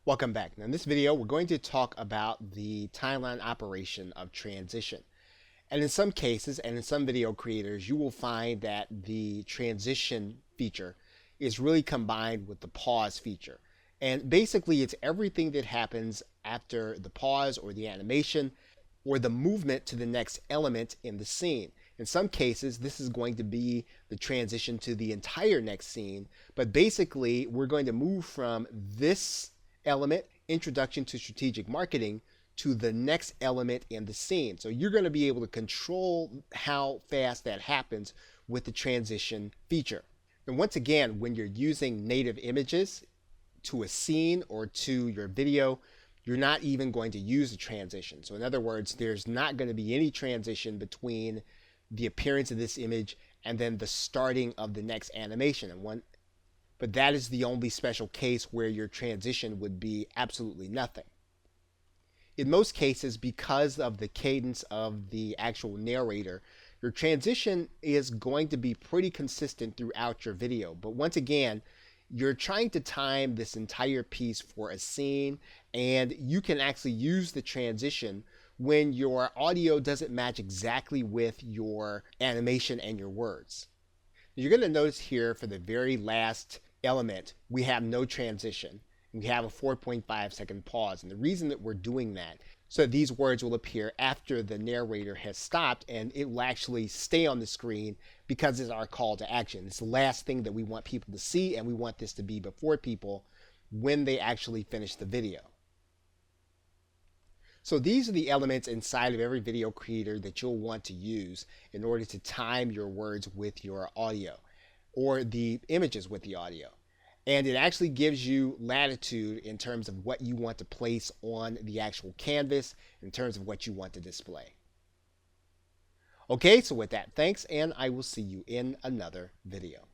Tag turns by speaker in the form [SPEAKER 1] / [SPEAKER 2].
[SPEAKER 1] Welcome back. Now in this video, we're going to talk about the timeline operation of transition. And in some cases, and in some video creators, you will find that the transition feature is really combined with the pause feature. And basically, it's everything that happens after the pause or the animation or the movement to the next element in the scene. In some cases, this is going to be the transition to the entire next scene, but basically, we're going to move from this element, introduction to strategic marketing, to the next element in the scene. So you're going to be able to control how fast that happens with the transition feature. And once again, when you're using native images to a scene or to your video, you're not even going to use the transition. So in other words, there's not going to be any transition between the appearance of this image and then the starting of the next animation. But that is the only special case where your transition would be absolutely nothing. In most cases, because of the cadence of the actual narrator, your transition is going to be pretty consistent throughout your video. But once again, you're trying to time this entire piece for a scene, and you can actually use the transition when your audio doesn't match exactly with your animation and your words. You're going to notice here for the very last element, we have no transition. We have a 4.5 second pause. And the reason that we're doing that, so that these words will appear after the narrator has stopped, and it will actually stay on the screen because it's our call to action. It's the last thing that we want people to see, and we want this to be before people when they actually finish the video. So these are the elements inside of every video creator that you'll want to use in order to time your words with your audio, or the images with the audio. And it actually gives you latitude in terms of what you want to place on the actual canvas, in terms of what you want to display. Okay, so with that, thanks, and I will see you in another video.